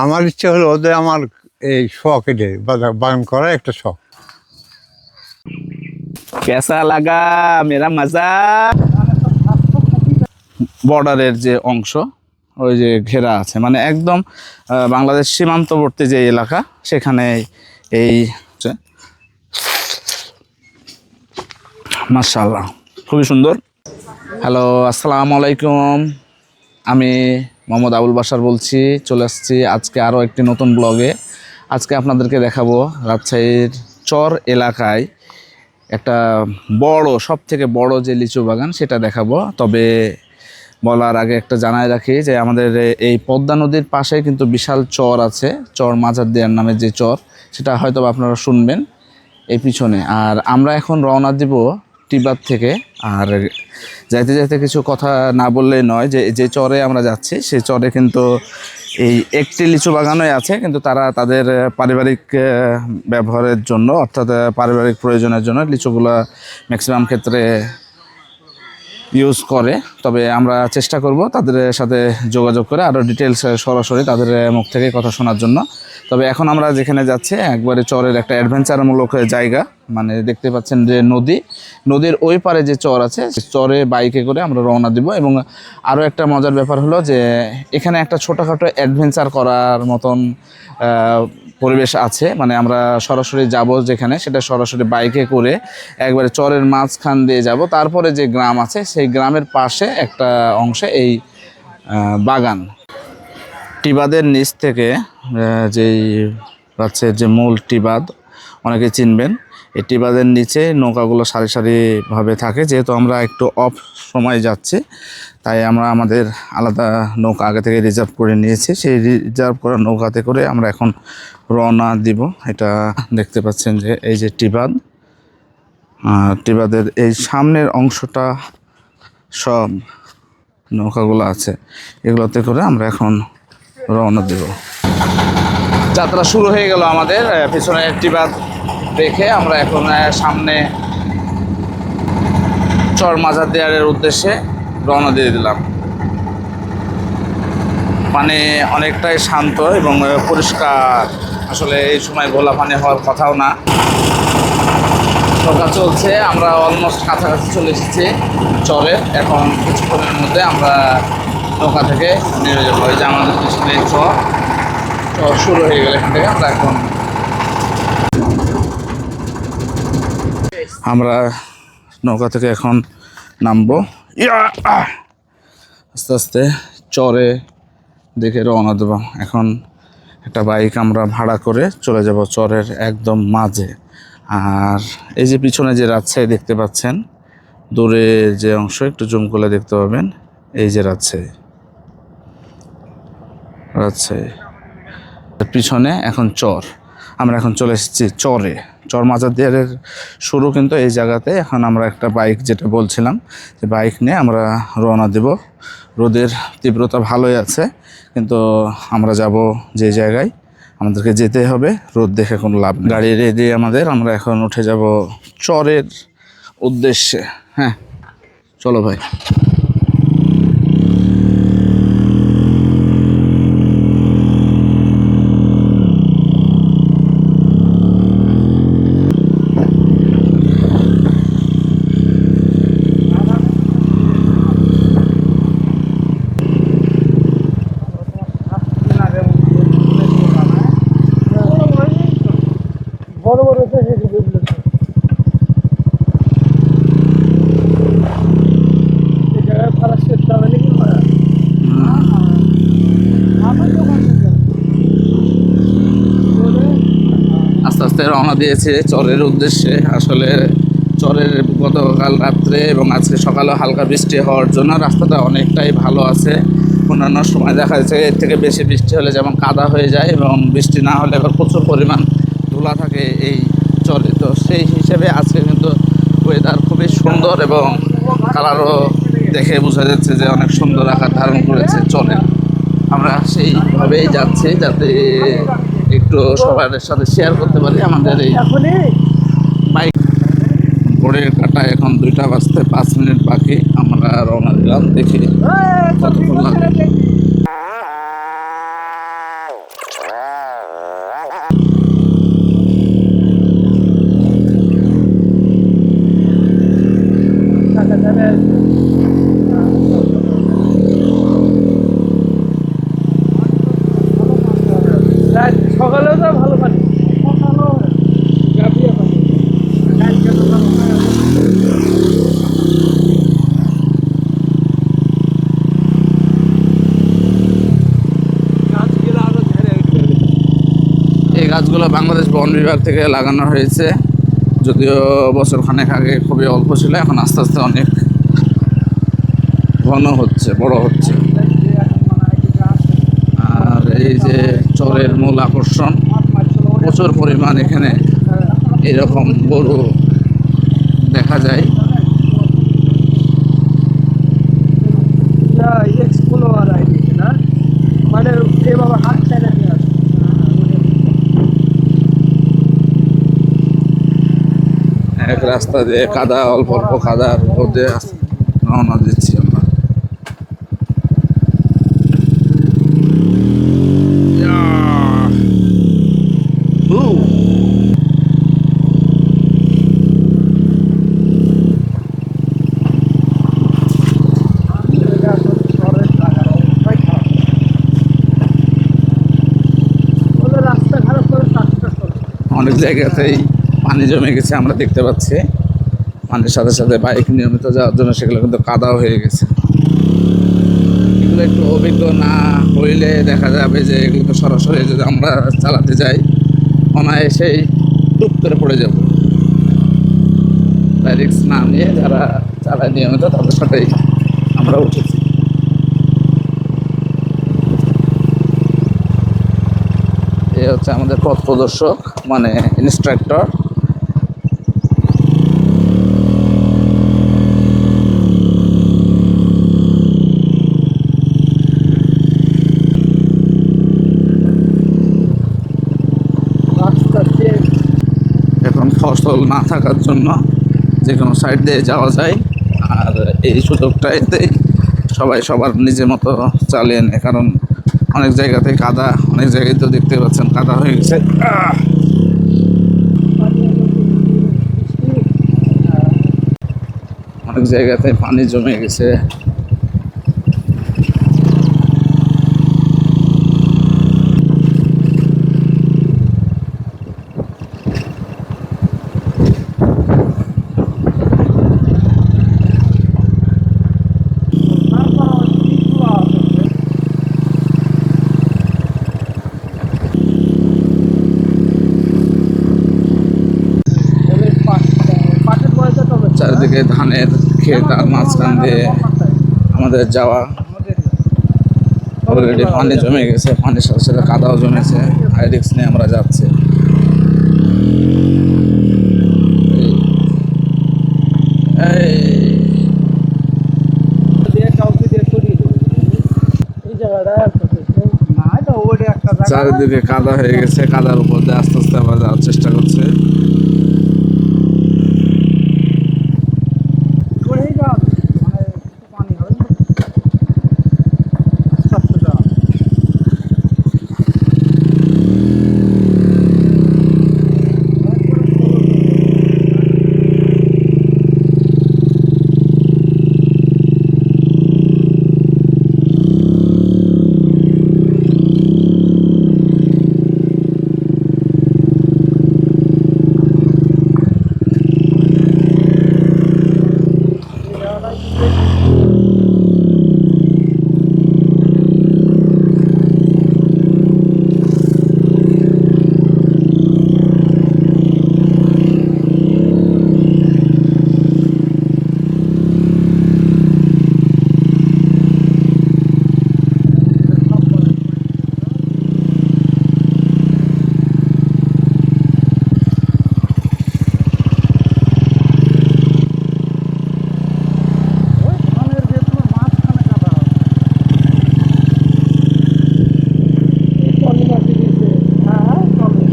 আমার ইচ্ছে হলো ওদের আমার এই শখ এটাই বাগান করার একটা শখ। কেসা লাগা মেরা মজা। বর্ডারের যে অংশ ওই যে ঘেরা আছে, মানে একদম বাংলাদেশ সীমান্তবর্তী যে এলাকা, সেখানে এই মাশাআল্লাহ খুবই সুন্দর। হ্যালো, আসসালামু আলাইকুম। আমি মোহাম্মদ আবুল বাশার বলছি, চলে আসছি আজকে আরও একটি নতুন ব্লগে। আজকে আপনাদেরকে দেখাবো রাজশাহীর চর এলাকায় একটা বড়, সব থেকে বড় যে লিচু বাগান সেটা দেখাবো। তবে বলার আগে একটা জানাই রাখি যে আমাদের এই পদ্মা নদীর পাশে কিন্তু বিশাল চর আছে, চর মাজার দেয়ার নামে যে চর, সেটা হয়তো আপনারা শুনবেন এই পিছনে। আর আমরা এখন রওনা দিব টিবাদ থেকে। আর যাইতে যাইতে কিছু কথা না বললেই নয়, যে যে চরে আমরা যাচ্ছি সেই চরে কিন্তু এই একটি লিচু বাগানই আছে, কিন্তু তারা তাদের পারিবারিক ব্যবহারের জন্য, অর্থাৎ পারিবারিক প্রয়োজনের জন্য লিচুগুলো ম্যাক্সিমাম ক্ষেত্রে ইউজ করে। তবে আমরা চেষ্টা করব তাদের সাথে যোগাযোগ করে আরও ডিটেলস সরাসরি তাদের মুখ থেকে কথা শোনার জন্য। তবে এখন আমরা যেখানে যাচ্ছি একবারে চরের একটা অ্যাডভেঞ্চারমূলক জায়গা, মানে দেখতে পাচ্ছেন যে নদীর ওই পারে যে চর আছে, চরে বাইকে করে আমরা রওনা দিব। এবং আরও একটা মজার ব্যাপার হলো যে এখানে একটা ছোটোখাটো অ্যাডভেঞ্চার করার মতন পরিবেশ আছে, মানে আমরা সরাসরি যাব যেখানে, সেটা সরাসরি বাইকে করে একবারে চরের মাঝখান দিয়ে যাব। তারপরে যে গ্রাম আছে সেই গ্রামের পাশে একটা অংশে এই বাগান। টিবাদের নিচ থেকে যেই রাজশাহীর যে মূল টিবাদ অনেকে চিনবেন, এই টিবাদের নিচে নৌকাগুলো সারি সারিভাবে থাকে। যেহেতু আমরা একটু অফ সময় যাচ্ছি, তাই আমরা আমাদের আলাদা নৌকা আগে থেকে রিজার্ভ করে নিয়েছি। সেই রিজার্ভ করা নৌকাতে করে আমরা এখন রওনা দিব। এটা দেখতে পাচ্ছেন যে এই যে টিবাদ, টিবাদের এই সামনের অংশটা সব নৌকাগুলো আছে, এগুলোতে করে আমরা এখন রওনা দেব। যাত্রা শুরু হয়ে গেল আমাদের। পিছনে টিবাদ রেখে আমরা এখন সামনে চর মাজার দেয়ারের উদ্দেশ্যে রওনা দিয়ে দিলাম। পানি অনেকটাই শান্ত এবং পরিষ্কার, আসলে এই সময় ঘোলা পানি হওয়ার কথাও না। নৌকা চলছে, আমরা অলমোস্ট কাছাকাছি চলে এসেছি চরের। এখন কিছুক্ষণের মধ্যে আমরা নৌকা থেকে নেমে যাবো। এই যে আমাদের পিছনে চর শুরু হয়ে গেল, এখান থেকে আমরা নৌকা থেকে এখন নামবো। আস্তে আস্তে চরে দেখে রওনা দেবো। এখন একটা বাইক আমরা ভাড়া করে চলে যাব চরের একদম মাঝে। আর এই যে পিছনে যে রাজশাহী দেখতে পাচ্ছেন, দূরে যে অংশ একটু জুম করে দেখতে পাবেন, এই যে রাজশাহী পিছনে এখন চর। আমরা এখন চলে এসেছি চরে, চর মাজার দেয়ারের শুরু কিন্তু এই জায়গাতে। এখন আমরা একটা বাইক, যেটা বলছিলাম, যে বাইক নিয়ে আমরা রওনা দেব। রোদের তীব্রতা ভালোই আছে, কিন্তু আমরা যাব যে জায়গায় আমাদেরকে যেতে হবে, রোদ দেখে কোনো লাভ নেই। গাড়ি রেডি আমাদের, আমরা এখন উঠে যাব চরের উদ্দেশ্যে। হ্যাঁ, চলো ভাই। আস্তে আস্তে রওনা দিয়েছে চরের উদ্দেশ্যে। আসলে চরের গতকাল রাত্রে এবং আজকে সকালে হালকা বৃষ্টি হওয়ার জন্য রাস্তাটা অনেকটাই ভালো আছে। অন্যান্য সময় দেখা যাচ্ছে এর থেকে বেশি বৃষ্টি হলে যেমন কাদা হয়ে যায়, এবং বৃষ্টি না হলে আবার প্রচুর পরিমাণ ধুলা থাকে এই চরে। তো সেই হিসেবে আজকে কিন্তু ওয়েদার খুবই সুন্দর, এবং কালারও দেখে বোঝা যাচ্ছে যে অনেক সুন্দর আকার ধারণ করেছে চরে। আমরা সেইভাবেই যাচ্ছি যাতে একটু সবার সাথে শেয়ার করতে পারি আমাদের এই বাইক। ঘড়ির কাঁটায় এখন 2টা বাজতে 5 মিনিট বাকি। আমরা রওনা দিলাম, দেখি কতক্ষণ লাগে। গাছগুলো বাংলাদেশ বন বিভাগ থেকে লাগানো হয়েছে, যদিও বছর খানেক আগে খুবই অল্প ছিল, এখন আস্তে আস্তে অনেক ঘন হচ্ছে, বড় হচ্ছে। আর এই যে চরের মূল আকর্ষণ, প্রচুর পরিমাণ এখানে এরকম গরু দেখা যায়। এক রাস্তা দিয়ে কাদা, অল্প অল্প কাদার মধ্যে রওনা দিচ্ছি আমরা। অনেক জায়গাতেই পানি জমে গেছে, আমরা দেখতে পাচ্ছি। পানির সাথে সাথে বাইক নিয়মিত যাওয়ার জন্য সেগুলো কিন্তু কাদাও হয়ে গেছে। এগুলো একটু অভিজ্ঞ না হইলে দেখা যাবে যে এগুলো সরাসরি যদি আমরা চালাতে যাই, অনায়াসেই টুপ করে পড়ে যাব। তাই রিস্ক না নিয়ে যারা চালায় নিয়মিত তাদের সাথেই আমরা উঠেছি। এ হচ্ছে আমাদের পথ প্রদর্শক, মানে ইনস্ট্রাক্টর। এখন ফসল না থাকার জন্য যে কোনো সাইড দিয়ে যাওয়া যায়, আর এই সুযোগটাতে সবাই সবার নিজের মতো চালিয়ে নেয়, কারণ অনেক জায়গাতে কাদা, অনেক জায়গায় তো দেখতে পাচ্ছেন কাদা হয়ে গেছে। অনেক জায়গাতে পানি জমে গেছে। চারিদিকে ধানের ক্ষেত, আর মাঝখান দিয়ে আমাদের যাওয়া। অলরেডি পানি জমে গেছে, পানির সাথে সাথে কাদাও জমেছে। হাই রিস্ক নিয়ে আমরা যাচ্ছি। চারিদিকে কাদা হয়ে গেছে, কাদার উপর দিয়ে আস্তে আস্তে আমরা যাওয়ার চেষ্টা করছি।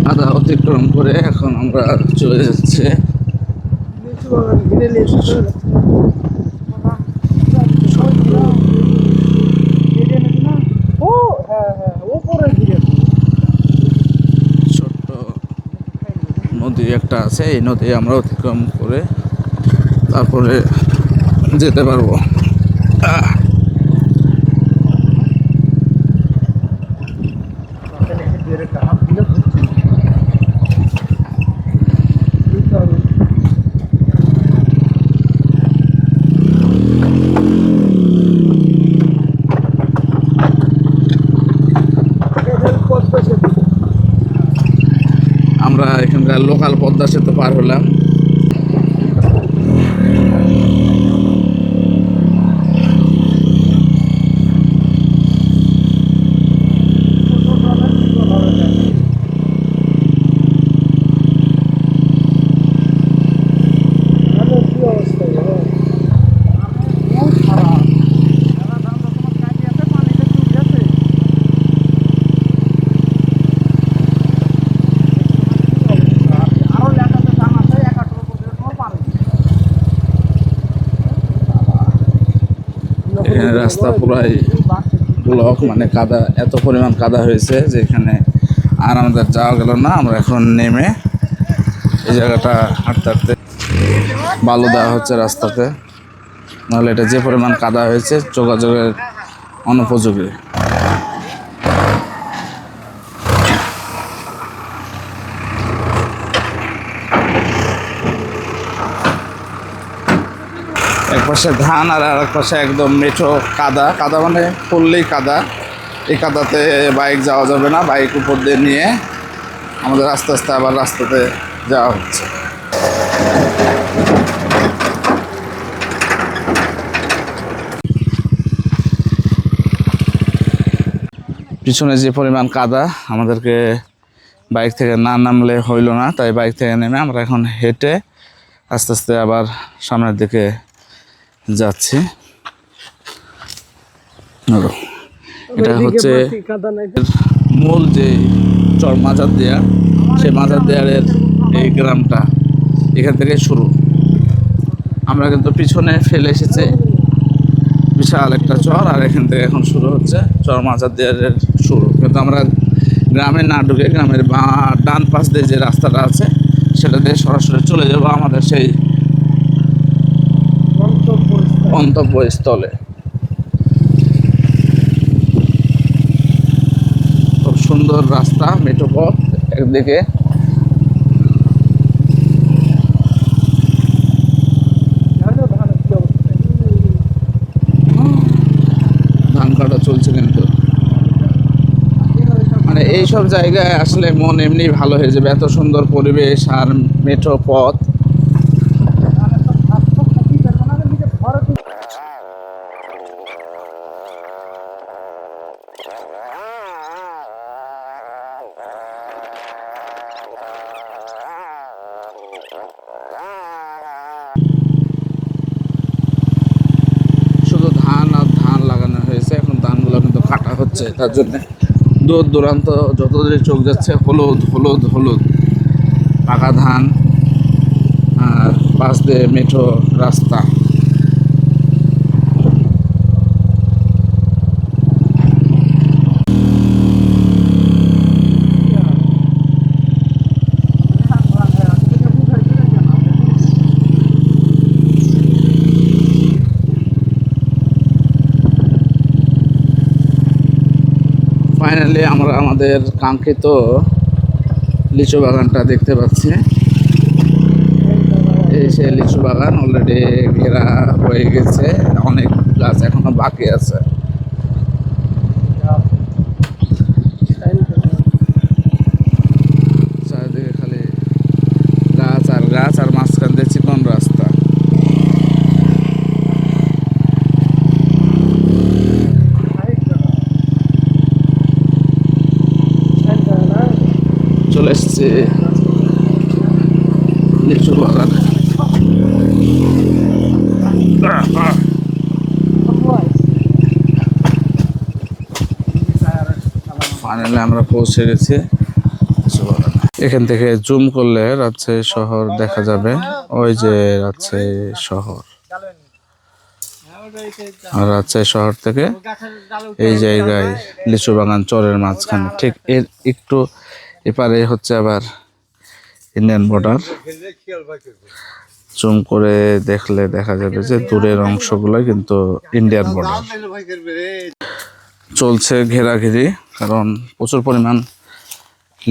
কাদা অতিক্রম করে এখন আমরা চলে যাচ্ছি ছোট্ট নদী একটা আছে, এই নদী আমরা অতিক্রম করে তারপরে যেতে পারবো। আমরা এখানকার লোকাল পদ্মা সেতু পার হলাম। এখানে রাস্তা পুরাই ব্লক, মানে কাদা, এত পরিমাণ কাদা হয়েছে যে এখানে আর আমাদের যাওয়া গেল না। আমরা এখন নেমে এই জায়গাটা হাঁটতে হাঁটতে বালু দেওয়া হচ্ছে রাস্তাতে, নাহলে এটা যে পরিমাণ কাদা হয়েছে যোগাযোগের অনুপযোগী। এক পাশে ধান আর এক পাশে একদম মেঠো কাদা, কাদা মানে পড়লেই কাদা। এই কাদাতে বাইক যাওয়া যাবে না, বাইক উপর দিয়ে নিয়ে আমাদের আস্তে আস্তে আবার রাস্তাতে যাওয়া হচ্ছে। পিছনে যে পরিমাণ কাদা, আমাদেরকে বাইক থেকে না নামলে হইল না, তাই বাইক থেকে নেমে আমরা এখন হেঁটে আস্তে আস্তে আবার সামনের দিকে যাচ্ছি। এটা হচ্ছে মূল যে চর মাজার দেয়ার, সেই মাজার দেয়ারের এই গ্রামটা এখান থেকে শুরু। আমরা কিন্তু পিছনে ফেলে এসেছি বিশাল একটা চর, আর এখান থেকে এখন শুরু হচ্ছে চর মাজার দেয়ারের শুরু। কিন্তু আমরা গ্রামে না ঢুকে গ্রামের ডান পাশ দিয়ে যে রাস্তাটা আছে সেটা দিয়ে সরাসরি চলে যাব আমাদের সেই গন্তব্যস্থলে। খুব সুন্দর রাস্তা, মেঠো পথ, একদিকে ধান কাটা চলছে। কিন্তু মানে এইসব জায়গায় আসলে মন এমনি ভালো হয়ে যাবে, এত সুন্দর পরিবেশ আর মেঠো পথ। শুধু ধান আর ধান লাগানো হয়েছে, এখন ধানগুলো কিন্তু কাটা হচ্ছে। তার জন্য দূর দূরান্ত যত দূরে চোখ যাচ্ছে হলুদ হলুদ হলুদ পাকা ধান আর পাশ দিয়ে মেঠো রাস্তা। ফাইনালি আমরা আমাদের কাঙ্ক্ষিত লিচু বাগানটা দেখতে পাচ্ছি। এই সে লিচু বাগান অলরেডি ঘেরা হয়ে গেছে, অনেক গাছ এখনো বাকি আছে। চারিদিকে খালি গাছ আর গাছ, আর মাঝখান দিয়ে চিকন রাস্তা। চলে এসছে লিচু বাগানে। ফাইনালি আমরা পৌঁছে গেছি লিচু বাগানে। এখান থেকে জুম করলে রাজশাহী শহর দেখা যাবে, ওই যে রাজশাহী শহর। আর রাজশাহী শহর থেকে এই জায়গায় লিচু বাগান চরের মাঝখানে, ঠিক এর একটু এপারে হচ্ছে আবার ইন্ডিয়ান বর্ডার। জুম করে দেখলে দেখা যাবে যে দূরের অংশগুলো কিন্তু ইন্ডিয়ান বর্ডার। চলছে ঘেরাঘেরি, কারণ প্রচুর পরিমাণ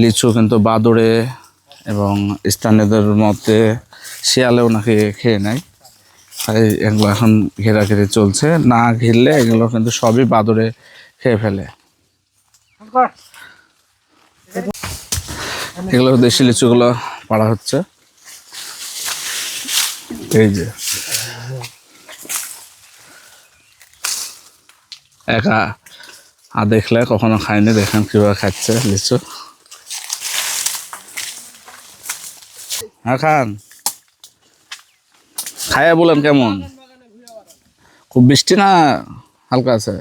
লিচু কিন্তু বাদুড়ে এবং স্থানীয়দের মধ্যে শিয়ালেও নাকি খেয়ে নেয়। তাই এগুলো এখন ঘেরাঘেরি চলছে, না ঘিরলে এগুলো কিন্তু সবই বাদুড়ে খেয়ে ফেলে। এগুলো দেশি লিচুগুলো পাড়া হচ্ছে। এই যে একা দেখলে কখনো খাইনি, দেখেন কিভাবে খাচ্ছে লিচু। হ্যাঁ খান, খাইয়া বলেন কেমন। খুব বৃষ্টি না হালকা আছে?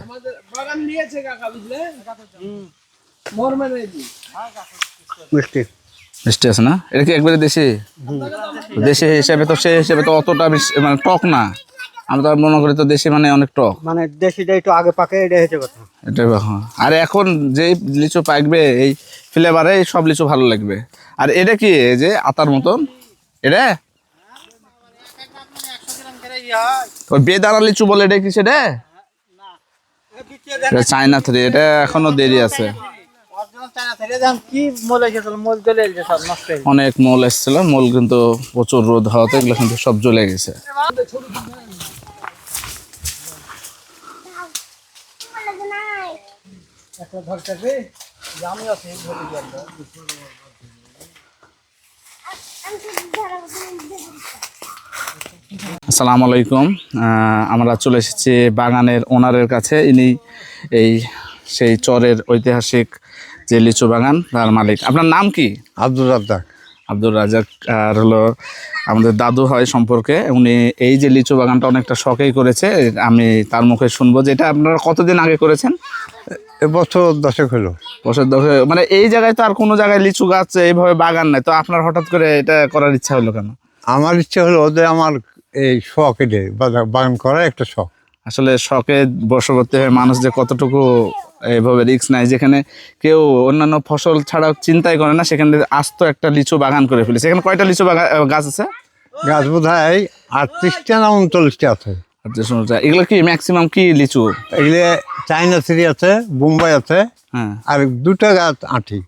মিষ্টি আছে না? এটা কি একবারে দেশি? দেশি হিসাবে তো সেই হিসাবে তো অতটা মানে টক না। আমরা তো মনে করি তো দেশি মানে অনেক টক, মানে দেশিটা একটু আগে পাকে, এটা হচ্ছে কথা। এটা আর এখন যে লিচু পাকবে এই ফ্লেভারে সব লিচু ভালো লাগবে। আর এটা কি এই যে আতার মতন, এটা ওই বেদানা লিচু বলে, এটা কি সেটা? এটা চায়না থ্রি, এটা এখনো দেরি আছে। অনেক মোল এসেছিল, মোল কিন্তু প্রচুর রোদ হওয়াতে এগুলো কিন্তু সব জ্বলে গেছে। আসসালামু আলাইকুম। আমরা চলে এসেছি বাগানের ওনারের কাছে। ইনি এই সেই চরের ঐতিহাসিক যে লিচু বাগান, তার মালিক। আপনার নাম কি? আব্দুর রাজ্জাক। আব্দুর রাজ্জাক। আর হলো আমাদের দাদু হয় সম্পর্কে। উনি এই যে লিচু বাগানটা অনেকটা শখেই করেছে, আমি তার মুখে শুনবো যে এটা আপনারা কতদিন আগে করেছেন? এবছর 10 হলো। বছর 10। মানে এই জায়গায় তো আর কোনো জায়গায় লিচু গাছ এইভাবে বাগান নাই, তো আপনার হঠাৎ করে এটা করার ইচ্ছা হলো কেন? আমার ইচ্ছে হলো যে আমার এই শখ এটাই, বাগান করার একটা শখ। আসলে শখে বশবর্তী হয়ে মানুষ যে কতটুকু এইভাবে রিস্ক নেয়, যেখানে কেউ অন্যান্য ফসল ছাড়াও চিন্তাই করে না, সেখানে আস্ত একটা লিচু বাগান করে ফেলেছে। এখানে কয়টা লিচু গাছ আছে? গাছ বোধ হয় 38টা না 39টা আছে। আচ্ছা, এগুলো কি ম্যাক্সিমাম কি লিচু? এগুলো চাইনা থ্রি আছে, বোম্বাই আছে, হ্যাঁ। আর 2টা গাছ আঁটি।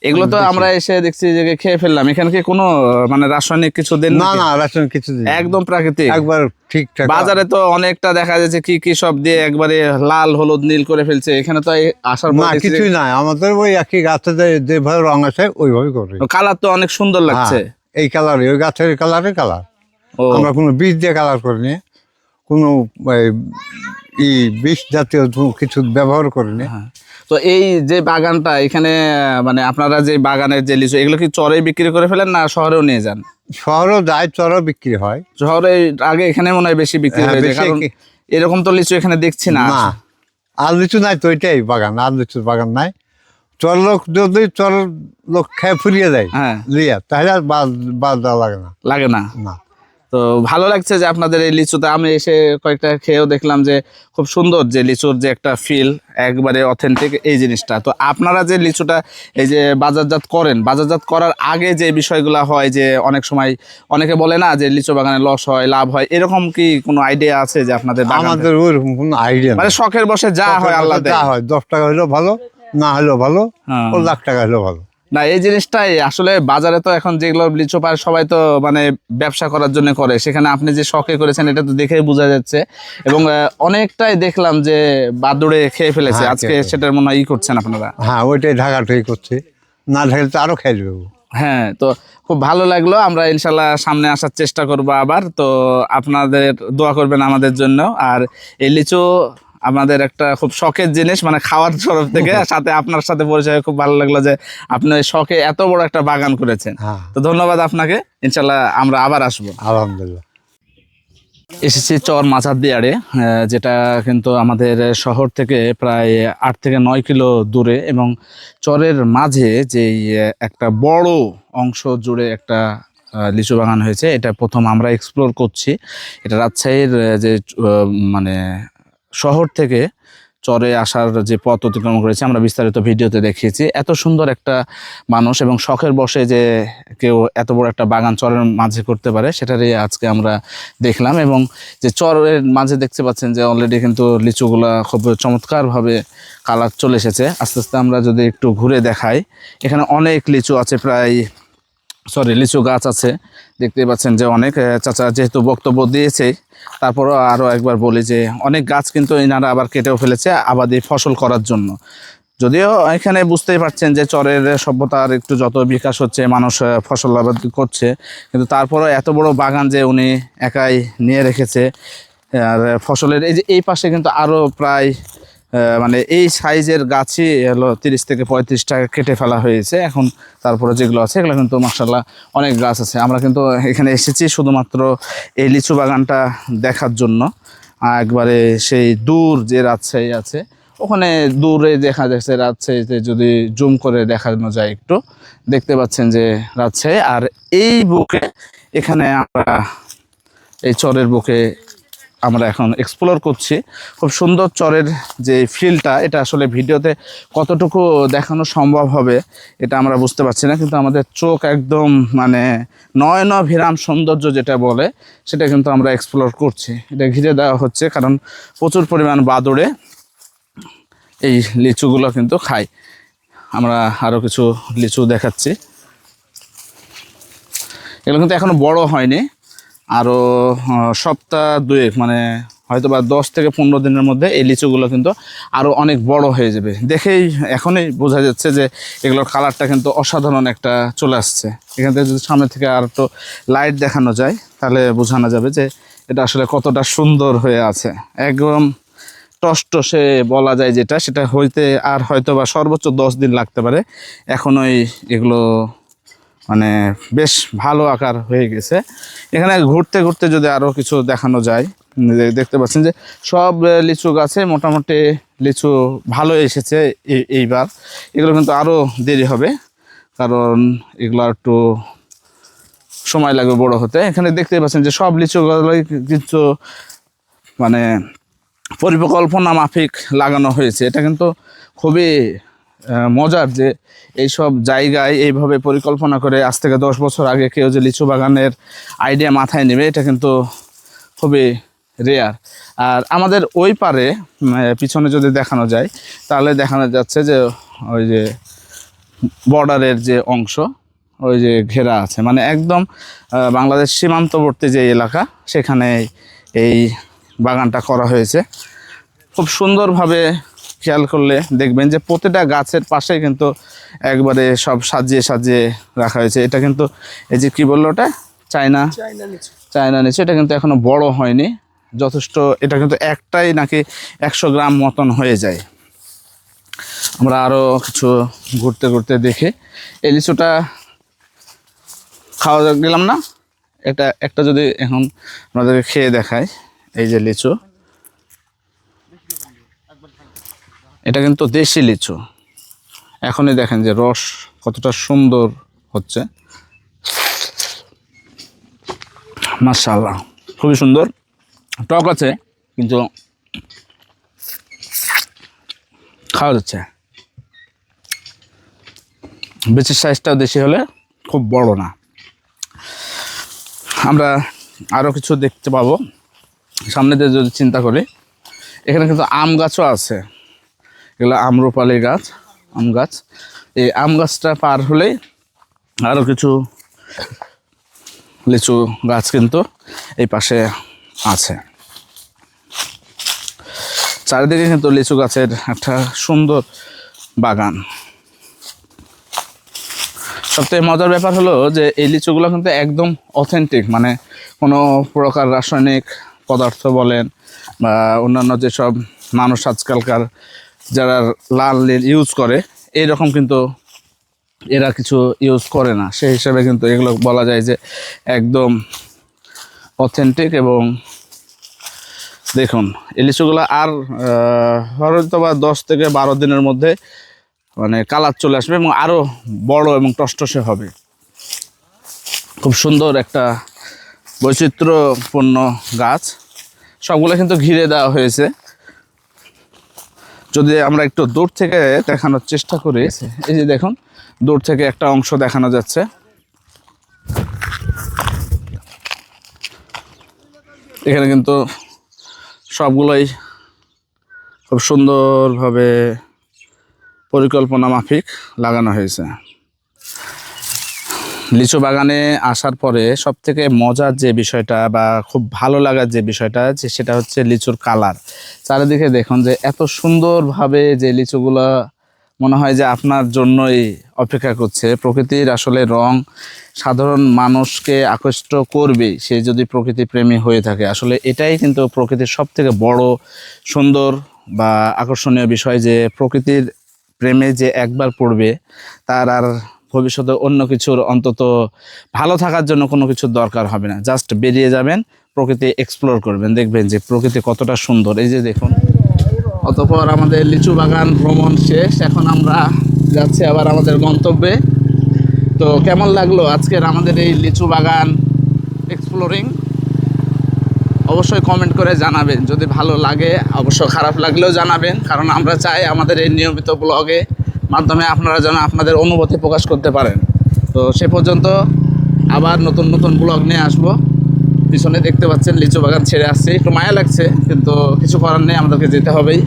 এগুলো তো আমরা এসে দেখছি যে খেয়ে ফেললাম। এখানে কি কোনো মানে রাসায়নিক কিছু দেন? না না, রাসায়নিক কিছু দিই না। একদম প্রাকৃতিক, একবার ঠিকঠাক। বাজারে তো অনেকটা দেখা যাচ্ছে কি কি সব দিয়ে একবারে লাল হলুদ নীল করে ফেলছে, এখানে তো আসার পর না, কিছুই নাই। আমাদের ওই একই গাছে যেভাবে রং আছে ওইভাবে করে। কালার তো অনেক সুন্দর লাগছে। এই কালারে, ওই গাছের কালারে কালার। ও, আমরা কোনো বীজ দিয়ে কালার করিনি, কোনো বিষ জাতীয় কিছু ব্যবহার করিনি। হ্যাঁ। তো এই যে বাগানটা এখানে, মানে আপনারা যে বাগানের যে লিচু, এগুলো কি চরে বিক্রি করে ফেলেন না শহরেও নিয়ে যান? শহরেও যায়, চরও বিক্রি হয়। শহরে আগে এখানে মনে হয় বেশি বিক্রি হ্যাঁ, হয়ে যায়, বেশি কারণ এরকম তো লিচু এখানে দেখছি না। না, আর লিচু নাই তো, এটাই বাগান, আর লিচুর বাগান নাই। চর লোক যদি চর লোক খেয়ে ফুরিয়ে যায় হ্যাঁ, লিয়া, তাহলে আর বাদ দেওয়া লাগে না। লাগে না। না, তো ভালো লাগছে যে আপনাদের এই লিচুতে, আমি এসে কয়েকটা খেয়েও দেখলাম যে খুব সুন্দর, যে লিচুর যে একটা ফিল একবারে অথেন্টিক এই জিনিসটা। তো আপনারা যে লিচুটা এই যে বাজারজাত করেন, বাজারজাত করার আগে যে বিষয়গুলো হয়, যে অনেক সময় অনেকে বলে না যে লিচু বাগানে লস হয় লাভ হয়, এরকম কি কোনো আইডিয়া আছে যে আপনাদের বাগানে? আমাদের ওইরকম কোনো আইডিয়া মানে নেই। শখের বসে যা হয় আল্লাহ দেয়। যা হয়, 10 টাকা হলেও ভালো, না হলেও ভালো, হ্যাঁ। ও লাখ টাকা হলেও ভালো। না, এই জিনিসটাই আসলে বাজারে তো এখন যেগুলো লিচু পায় সবাই তো মানে ব্যবসা করার জন্য করে, সেখানে আপনি যে শখে করেছেন এটা তো দেখেই বোঝা যাচ্ছে। এবং অনেকটাই দেখলাম যে বাদুড়ে খেয়ে ফেলেছে। হ্যাঁ, আজকে সেটার মনে হয় করছেন আপনারা। হ্যাঁ, ওইটাই ঢাকাটাই করছে, না ঢাকলে তো আরো খেয়ে দেবো। হ্যাঁ, তো খুব ভালো লাগলো। আমরা ইনশাল্লাহ সামনে আসার চেষ্টা করব আবার। তো আপনাদের দোয়া করবেন আমাদের জন্য। আর এই লিচু আমাদের একটা খুব শখের জিনিস, মানে খাওয়ার তরফ থেকে। সাথে আপনার সাথে পরিচয় খুব ভালো লাগলো যে আপনি ওই শখে এত বড় একটা বাগান করেছেন। হ্যাঁ, তো ধন্যবাদ আপনাকে। ইনশাল্লাহ আমরা আবার আসবো। আলহামদুলিল্লাহ। এসেছি চর মাঝারদিয়াড়ে, যেটা কিন্তু আমাদের শহর থেকে প্রায় 8 থেকে 9 কিলো দূরে, এবং চরের মাঝে যেই একটা বড় অংশ জুড়ে একটা লিচু বাগান হয়েছে, এটা প্রথম আমরা এক্সপ্লোর করছি। এটা রাজশাহীর যে মানে শহর থেকে চরে আসার যে পথ অতিক্রম করেছে, আমরা বিস্তারিত ভিডিওতে দেখিয়েছি। এত সুন্দর একটা মানুষ এবং শখের বসে যে কেউ এত বড় একটা বাগান চরের মাঝে করতে পারে, সেটারই আজকে আমরা দেখলাম। এবং যে চরের মাঝে দেখতে পাচ্ছেন যে অলরেডি কিন্তু লিচুগুলা খুব চমৎকারভাবে কালার চলে এসেছে। আস্তে আস্তে আমরা যদি একটু ঘুরে দেখাই, এখানে অনেক লিচু আছে, প্রায় লিচু গাছ আছে, দেখতে পাচ্ছেন যে অনেক। চাচা যেহেতু বক্তব্য দিয়েছে, তারপরও আরও একবার বলি যে অনেক গাছ কিন্তু এনারা আবার কেটেও ফেলেছে আবাদি ফসল করার জন্য। যদিও এখানে বুঝতেই পারছেন যে চরের সভ্যতার একটু যত বিকাশ হচ্ছে, মানুষ ফসল আবাদ করছে, কিন্তু তারপরে এত বড় বাগান যে উনি একাই নিয়ে রেখেছে। আর ফসলের এই যে এই পাশে কিন্তু আরও প্রায় মানে এই সাইজের গাছই হলো 30 থেকে 35টা কেটে ফেলা হয়েছে এখন। তারপরে যেগুলো আছে এগুলো কিন্তু মাশাআল্লাহ অনেক গাছ আছে। আমরা কিন্তু এখানে এসেছি শুধুমাত্র এই লিচু বাগানটা দেখার জন্য। একবারে সেই দূর যে রাজশাহী আছে, ওখানে দূরে দেখা যাচ্ছে রাজশাহীতে যদি জুম করে দেখানো যায় একটু, দেখতে পাচ্ছেন যে রাজশাহী। আর এই বুকে এখানে আমরা এই চরের বুকে আমরা এখন এক্সপ্লোর করছি। খুব সুন্দর চরের যে ফিলটা, এটা আসলে ভিডিওতে কতটুকু দেখানো সম্ভব হবে এটা আমরা বুঝতে পারছি না, কিন্তু আমাদের চোখ একদম মানে নয়নভিরাম সৌন্দর্য যেটা বলে সেটা কিন্তু আমরা এক্সপ্লোর করছি। এটা ঘিরে দেওয়া হচ্ছে কারণ প্রচুর পরিমাণ বাদুড়ে এই লিচুগুলো কিন্তু খায়। আমরা আরও কিছু লিচু দেখাচ্ছি। এগুলো কিন্তু এখনও বড় হয়নি, আরও সপ্তাহ দুয়েক মানে হয়তো বা 10 থেকে 15 দিনের মধ্যে এই লিচুগুলো কিন্তু আরও অনেক বড় হয়ে যাবে। দেখেই এখনই বোঝা যাচ্ছে যে এগুলোর কালারটা কিন্তু অসাধারণ একটা চলে আসছে। এখান থেকে যদি সামনে থেকে আর একটু লাইট দেখানো যায় তাহলে বোঝানো যাবে যে এটা আসলে কতটা সুন্দর হয়ে আছে। একদম টসটসে বলা যায় যেটা, সেটা হইতে আর হয়তো বা সর্বোচ্চ 10 দিন লাগতে পারে। এখনই এগুলো মানে বেশ ভালো আকার হয়ে গেছে। এখানে ঘুরতে ঘুরতে যদি আরও কিছু দেখানো যায়, দেখতে পাচ্ছেন যে সব লিচু গাছে মোটামুটি লিচু ভালো এসেছে এইবার। এগুলো কিন্তু আরও দেরি হবে কারণ এগুলো একটু সময় লাগবে বড় হতে। এখানে দেখতে পাচ্ছেন যে সব লিচুগুলোই কিন্তু মানে পরিকল্পনা মাফিক লাগানো হয়েছে। এটা কিন্তু খুবই মজার যে এইসব জায়গায় এইভাবে পরিকল্পনা করে আজ থেকে 10 বছর আগে কেউ যে লিচু বাগানের আইডিয়া মাথায় নেবে, এটা কিন্তু খুবই রেয়ার। আর আমাদের ওই পারে পিছনে যদি দেখানো যায় তাহলে দেখানো যাচ্ছে যে ওই যে বর্ডারের যে অংশ, ওই যে ঘেরা আছে, মানে একদম বাংলাদেশ সীমান্তবর্তী যে এলাকা, সেখানে এই বাগানটা করা হয়েছে। খুব সুন্দরভাবে খেয়াল করলে দেখবেন যে প্রতিটা গাছের পাশে কিন্তু একবারে সব সাজিয়ে সাজিয়ে রাখা হয়েছে। এটা কিন্তু এই যে কি বললো ওটা, চায়না নিচু, এটা কিন্তু এখনো বড় হয়নি যথেষ্ট। এটা কিন্তু একটাই নাকি 100 গ্রাম মতন হয়ে যায়। আমরা আরও কিছু ঘুরতে ঘুরতে দেখে এই লিচুটা খাওয়া গেলাম না, এটা একটা যদি এখন আমাদেরকে খেয়ে দেখায়। এই যে লিচু, এটা কিন্তু দেশি লিচু। এখনই দেখেন যে রস কতটা সুন্দর হচ্ছে, মাশাআল্লাহ খুবই সুন্দর। টক আছে কিন্তু খাওয়া যাচ্ছে। বেশির সাইজটাও দেশি হলে খুব বড় না। আমরা আরও কিছু দেখতে পাবো সামনে দিয়ে যদি চিন্তা করি। এখানে কিন্তু আম গাছও আছে, এগুলো আম্রপালি গাছ, আম গাছ। এই আম গাছটা পার হলেই আরও কিছু লিচু গাছ কিন্তু এই পাশে আছে। চারিদিকে কিন্তু লিচু গাছের একটা সুন্দর বাগান। সবথেকে মজার ব্যাপার হলো যে এই লিচুগুলো কিন্তু একদম অথেন্টিক, মানে কোনো প্রকার রাসায়নিক পদার্থ বলেন বা অন্যান্য যেসব মানুষ আজকালকার যারা লাল নীল ইউজ করে, এইরকম কিন্তু এরা কিছু ইউজ করে না। সেই হিসাবে কিন্তু এগুলো বলা যায় যে একদম অথেন্টিক। এবং দেখুন এই লিচুগুলো আর হয়তো বা 10 থেকে 12 দিনের মধ্যে মানে কালার চলে আসবে এবং আরও বড় এবং টসটসে হবে। খুব সুন্দর একটা বৈচিত্র্যপূর্ণ গাছ, সবগুলো কিন্তু ঘিরে দেওয়া হয়েছে। যদি আমরা একটু দূর থেকে দেখানোর চেষ্টা করি, এই যে দেখুন দূর থেকে একটা অংশ দেখানো যাচ্ছে। এখানে কিন্তু সবগুলোই খুব সুন্দরভাবে পরিকল্পনা মাফিক লাগানো হয়েছে। লিচু বাগানে আসার পরে সবথেকে মজার যে বিষয়টা বা খুব ভালো লাগার যে বিষয়টা, যে সেটা হচ্ছে লিচুর কালার। চারিদিকে দেখুন যে এত সুন্দরভাবে যে লিচুগুলা মনে হয় যে আপনার জন্যই অপেক্ষা করছে। প্রকৃতির আসলে রং সাধারণ মানুষকে আকৃষ্ট করবে, সে যদি প্রকৃতি প্রেমী হয়ে থাকে। আসলে এটাই কিন্তু প্রকৃতির সব থেকে বড় সুন্দর বা আকর্ষণীয় বিষয়, যে প্রকৃতির প্রেমে যে একবার পড়বে তার আর ভবিষ্যতে অন্য কিছুর, অন্তত ভালো থাকার জন্য কোনো কিছুর দরকার হবে না। জাস্ট বেরিয়ে যাবেন, প্রকৃতি এক্সপ্লোর করবেন, দেখবেন যে প্রকৃতি কতটা সুন্দর। এই যে দেখুন, অতঃপর আমাদের লিচু বাগান ভ্রমণ শেষ, এখন আমরা যাচ্ছি আবার আমাদের গন্তব্যে। তো কেমন লাগলো আজকের আমাদের এই লিচু বাগান এক্সপ্লোরিং? অবশ্যই কমেন্ট করে জানাবেন। যদি ভালো লাগে, অবশ্য খারাপ লাগলেও জানাবেন, কারণ আমরা চাই আমাদের এই নিয়মিত ব্লগে মাধ্যমে আপনারা যেন আপনাদের অনুভূতি প্রকাশ করতে পারেন। তো সে পর্যন্ত আবার নতুন নতুন ব্লগ নিয়ে আসবো। পিছনে দেখতে পাচ্ছেন লিচু বাগান ছেড়ে আসছে, একটু মায়া লাগছে, কিন্তু কিছু করার নেই, আমাদেরকে যেতে হবেই।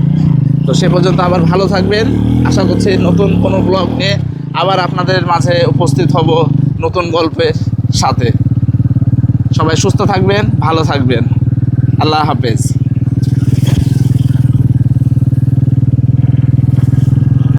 তো সে পর্যন্ত আবার ভালো থাকবেন। আশা করছি নতুন কোনো ব্লগ নিয়ে আবার আপনাদের মাঝে উপস্থিত হব নতুন গল্পের সাথে। সবাই সুস্থ থাকবেন, ভালো থাকবেন। আল্লাহ হাফেজ।